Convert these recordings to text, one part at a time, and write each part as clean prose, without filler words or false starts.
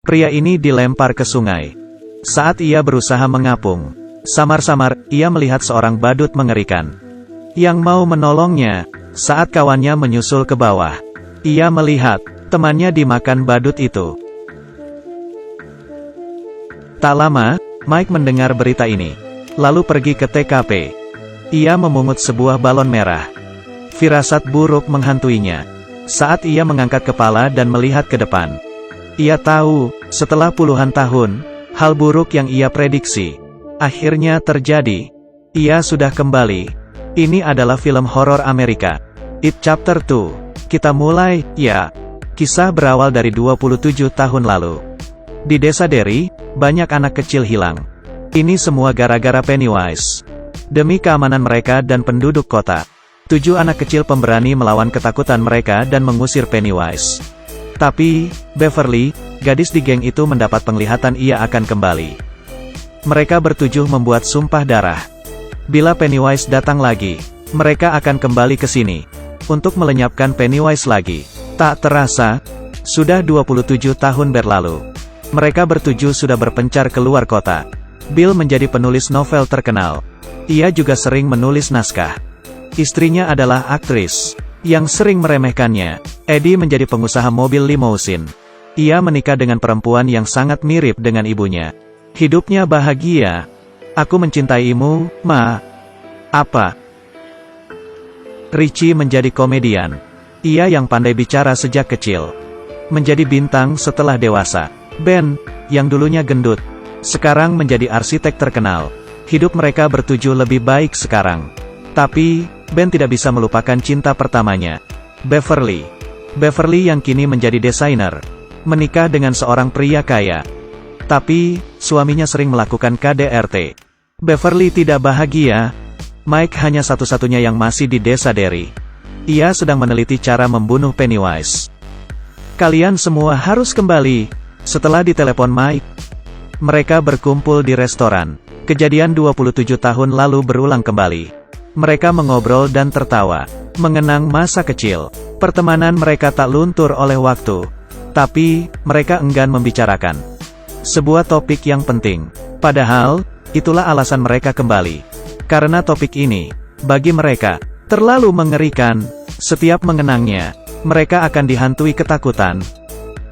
Pria ini dilempar ke sungai. Saat ia berusaha mengapung, samar-samar, ia melihat seorang badut mengerikan yang mau menolongnya. Saat kawannya menyusul ke bawah, ia melihat temannya dimakan badut itu. Tak lama, Mike mendengar berita ini, lalu pergi ke TKP. Ia memungut sebuah balon merah. Firasat buruk menghantuinya. Saat ia mengangkat kepala dan melihat ke depan, ia tahu, setelah puluhan tahun, hal buruk yang ia prediksi akhirnya terjadi. Ia sudah kembali. Ini adalah film horor Amerika. It Chapter 2. Kita mulai, ya. Kisah berawal dari 27 tahun lalu. Di desa Derry, banyak anak kecil hilang. Ini semua gara-gara Pennywise. Demi keamanan mereka dan penduduk kota, 7 anak kecil pemberani melawan ketakutan mereka dan mengusir Pennywise. Tapi, Beverly, gadis di geng itu mendapat penglihatan ia akan kembali. Mereka bertujuh membuat sumpah darah. Bila Pennywise datang lagi, mereka akan kembali ke sini untuk melenyapkan Pennywise lagi. Tak terasa, sudah 27 tahun berlalu. Mereka bertujuh sudah berpencar keluar kota. Bill menjadi penulis novel terkenal. Ia juga sering menulis naskah. Istrinya adalah aktris yang sering meremehkannya. Eddie menjadi pengusaha mobil limousin. Ia menikah dengan perempuan yang sangat mirip dengan ibunya. Hidupnya bahagia. Aku mencintaimu, Ma. Apa? Richie menjadi komedian. Ia yang pandai bicara sejak kecil. Menjadi bintang setelah dewasa. Ben, yang dulunya gendut, sekarang menjadi arsitek terkenal. Hidup mereka bertujuh lebih baik sekarang. Tapi, Ben tidak bisa melupakan cinta pertamanya, Beverly. Beverly yang kini menjadi desainer, menikah dengan seorang pria kaya. Tapi, suaminya sering melakukan KDRT. Beverly tidak bahagia. Mike hanya satu-satunya yang masih di desa Derry. Ia sedang meneliti cara membunuh Pennywise. Kalian semua harus kembali. Setelah ditelepon Mike, mereka berkumpul di restoran. Kejadian 27 tahun lalu berulang kembali. Mereka mengobrol dan tertawa, mengenang masa kecil. Pertemanan mereka tak luntur oleh waktu. Tapi, mereka enggan membicarakan sebuah topik yang penting. Padahal, itulah alasan mereka kembali. Karena topik ini, bagi mereka, terlalu mengerikan. Setiap mengenangnya, mereka akan dihantui ketakutan.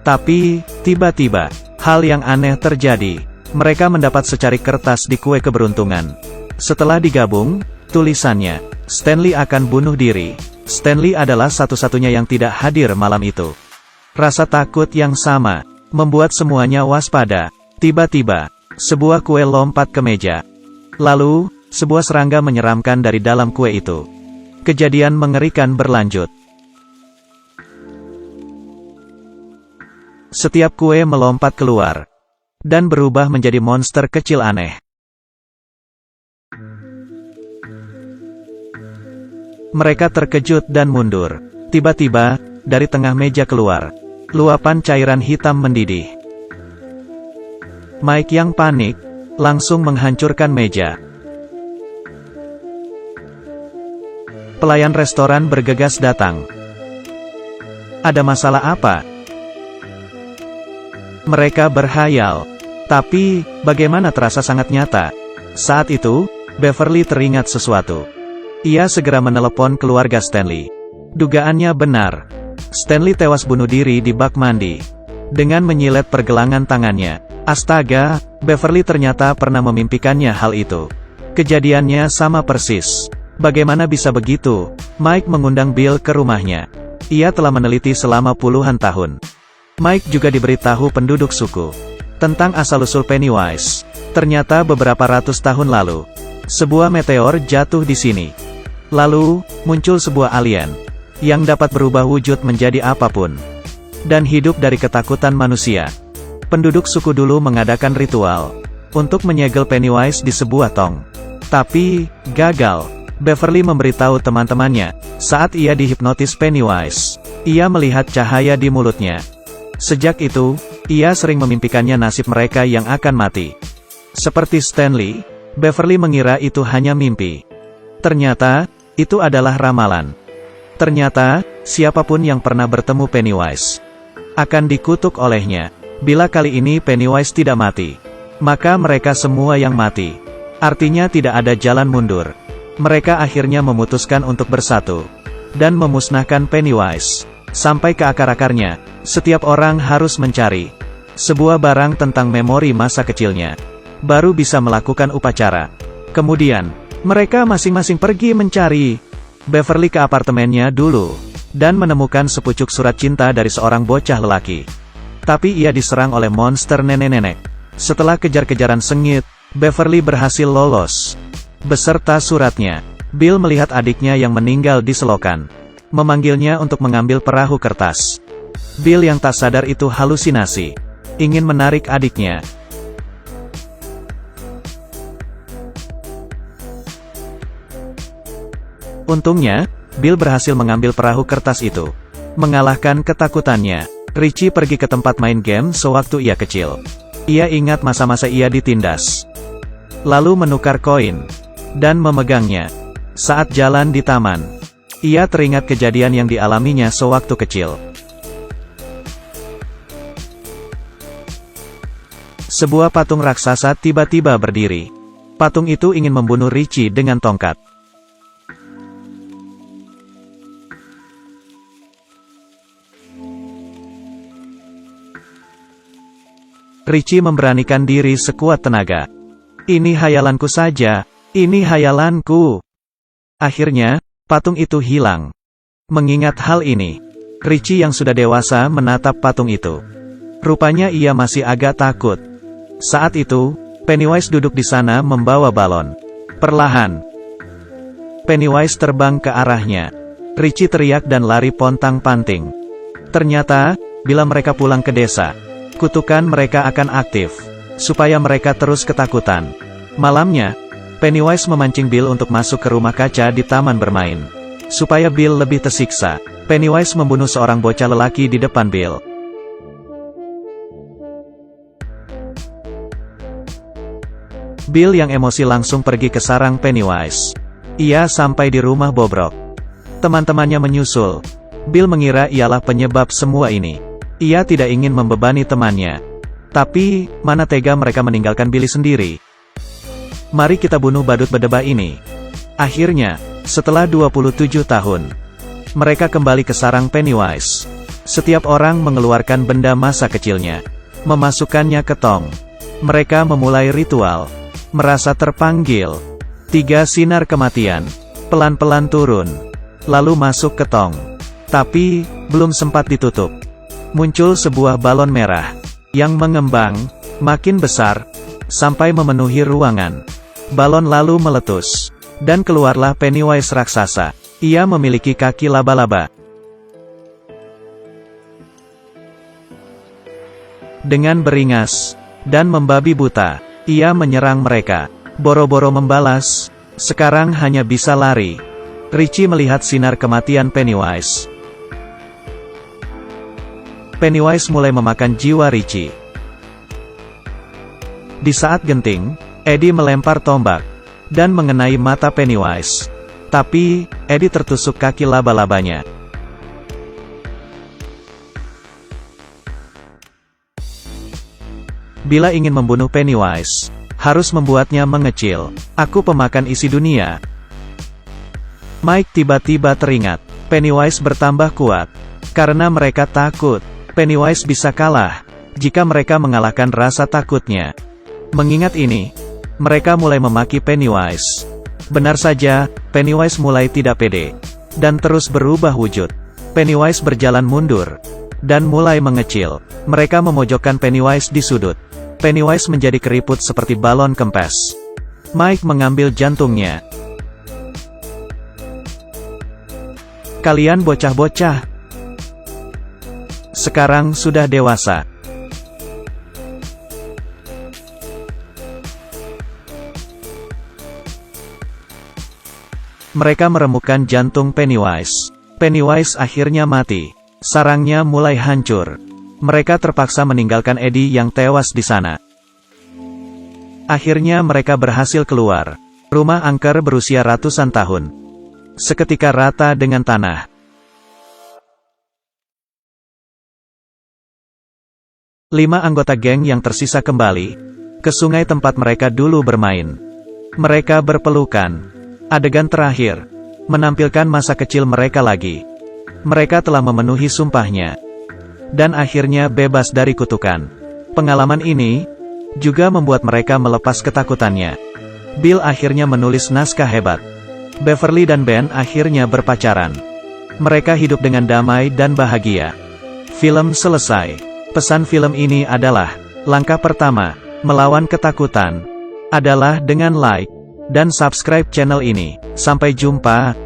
Tapi, tiba-tiba, hal yang aneh terjadi. Mereka mendapat secari kertas di kue keberuntungan. Setelah digabung, tulisannya, Stanley akan bunuh diri. Stanley adalah satu-satunya yang tidak hadir malam itu. Rasa takut yang sama membuat semuanya waspada. Tiba-tiba, sebuah kue lompat ke meja. Lalu, sebuah serangga menyeramkan dari dalam kue itu. Kejadian mengerikan berlanjut. Setiap kue melompat keluar dan berubah menjadi monster kecil aneh. Mereka terkejut dan mundur. Tiba-tiba, dari tengah meja keluar luapan cairan hitam mendidih. Mike yang panik langsung menghancurkan meja. Pelayan restoran bergegas datang. Ada masalah apa? Mereka berhayal. Tapi, bagaimana terasa sangat nyata. Saat itu, Beverly teringat sesuatu. Ia segera menelepon keluarga Stanley. Dugaannya benar. Stanley tewas bunuh diri di bak mandi dengan menyilet pergelangan tangannya. Astaga, Beverly ternyata pernah memimpikannya hal itu. Kejadiannya sama persis. Bagaimana bisa begitu? Mike mengundang Bill ke rumahnya. Ia telah meneliti selama puluhan tahun. Mike juga diberitahu penduduk suku tentang asal-usul Pennywise. Ternyata beberapa ratus tahun lalu, sebuah meteor jatuh di sini. Lalu, muncul sebuah alien yang dapat berubah wujud menjadi apapun dan hidup dari ketakutan manusia. Penduduk suku dulu mengadakan ritual untuk menyegel Pennywise di sebuah tong. Tapi, gagal. Beverly memberitahu teman-temannya, saat ia dihipnotis Pennywise, ia melihat cahaya di mulutnya. Sejak itu, ia sering memimpikannya nasib mereka yang akan mati. Seperti Stanley, Beverly mengira itu hanya mimpi. Ternyata, itu adalah ramalan. Ternyata, siapapun yang pernah bertemu Pennywise akan dikutuk olehnya. Bila kali ini Pennywise tidak mati, maka mereka semua yang mati. Artinya tidak ada jalan mundur. Mereka akhirnya memutuskan untuk bersatu dan memusnahkan Pennywise sampai ke akar-akarnya. Setiap orang harus mencari sebuah barang tentang memori masa kecilnya, baru bisa melakukan upacara. Kemudian, mereka masing-masing pergi mencari. Beverly ke apartemennya dulu, dan menemukan sepucuk surat cinta dari seorang bocah lelaki. Tapi ia diserang oleh monster nenek-nenek. Setelah kejar-kejaran sengit, Beverly berhasil lolos beserta suratnya. Bill melihat adiknya yang meninggal di selokan, memanggilnya untuk mengambil perahu kertas. Bill yang tak sadar itu halusinasi, ingin menarik adiknya. Untungnya, Bill berhasil mengambil perahu kertas itu, mengalahkan ketakutannya. Richie pergi ke tempat main game sewaktu ia kecil. Ia ingat masa-masa ia ditindas, lalu menukar koin dan memegangnya. Saat jalan di taman, ia teringat kejadian yang dialaminya sewaktu kecil. Sebuah patung raksasa tiba-tiba berdiri. Patung itu ingin membunuh Richie dengan tongkat. Richie memberanikan diri sekuat tenaga. Ini hayalanku saja, ini hayalanku. Akhirnya, patung itu hilang. Mengingat hal ini, Richie yang sudah dewasa menatap patung itu. Rupanya ia masih agak takut. Saat itu, Pennywise duduk di sana membawa balon. Perlahan, Pennywise terbang ke arahnya. Richie teriak dan lari pontang-panting. Ternyata, bila mereka pulang ke desa, kutukan mereka akan aktif, supaya mereka terus ketakutan. Malamnya, Pennywise memancing Bill untuk masuk ke rumah kaca di taman bermain. Supaya Bill lebih tersiksa, Pennywise membunuh seorang bocah lelaki di depan Bill. Bill yang emosi langsung pergi ke sarang Pennywise. Ia sampai di rumah bobrok. Teman-temannya menyusul. Bill mengira ialah penyebab semua ini. Ia tidak ingin membebani temannya. Tapi, mana tega mereka meninggalkan Billy sendiri. Mari kita bunuh badut berdebah ini. Akhirnya, setelah 27 tahun, mereka kembali ke sarang Pennywise. Setiap orang mengeluarkan benda masa kecilnya, memasukkannya ke tong. Mereka memulai ritual. Merasa terpanggil. 3 sinar kematian pelan-pelan turun, lalu masuk ke tong. Tapi, belum sempat ditutup, muncul sebuah balon merah, yang mengembang, makin besar, sampai memenuhi ruangan. Balon lalu meletus, dan keluarlah Pennywise raksasa. Ia memiliki kaki laba-laba. Dengan beringas, dan membabi buta, ia menyerang mereka. Boro-boro membalas, sekarang hanya bisa lari. Richie melihat sinar kematian Pennywise. Pennywise mulai memakan jiwa Richie. Di saat genting, Eddie melempar tombak, dan mengenai mata Pennywise. Tapi, Eddie tertusuk kaki laba-labanya. Bila ingin membunuh Pennywise, harus membuatnya mengecil. Aku pemakan isi dunia. Mike tiba-tiba teringat. Pennywise bertambah kuat. Karena mereka takut Pennywise bisa kalah jika mereka mengalahkan rasa takutnya. Mengingat ini, mereka mulai memaki Pennywise. Benar saja, Pennywise mulai tidak pede, dan terus berubah wujud. Pennywise berjalan mundur, dan mulai mengecil. Mereka memojokkan Pennywise di sudut. Pennywise menjadi keriput seperti balon kempes. Mike mengambil jantungnya. Kalian bocah-bocah, sekarang sudah dewasa. Mereka meremukkan jantung Pennywise. Pennywise akhirnya mati. Sarangnya mulai hancur. Mereka terpaksa meninggalkan Eddie yang tewas di sana. Akhirnya mereka berhasil keluar. Rumah angker berusia ratusan tahun. Seketika rata dengan tanah. 5 anggota geng yang tersisa kembali ke sungai tempat mereka dulu bermain. Mereka berpelukan. Adegan terakhir menampilkan masa kecil mereka lagi. Mereka telah memenuhi sumpahnya dan akhirnya bebas dari kutukan. Pengalaman ini juga membuat mereka melepas ketakutannya. Bill akhirnya menulis naskah hebat. Beverly dan Ben akhirnya berpacaran. Mereka hidup dengan damai dan bahagia. Film selesai. Pesan film ini adalah, langkah pertama melawan ketakutan adalah dengan like dan subscribe channel ini. Sampai jumpa.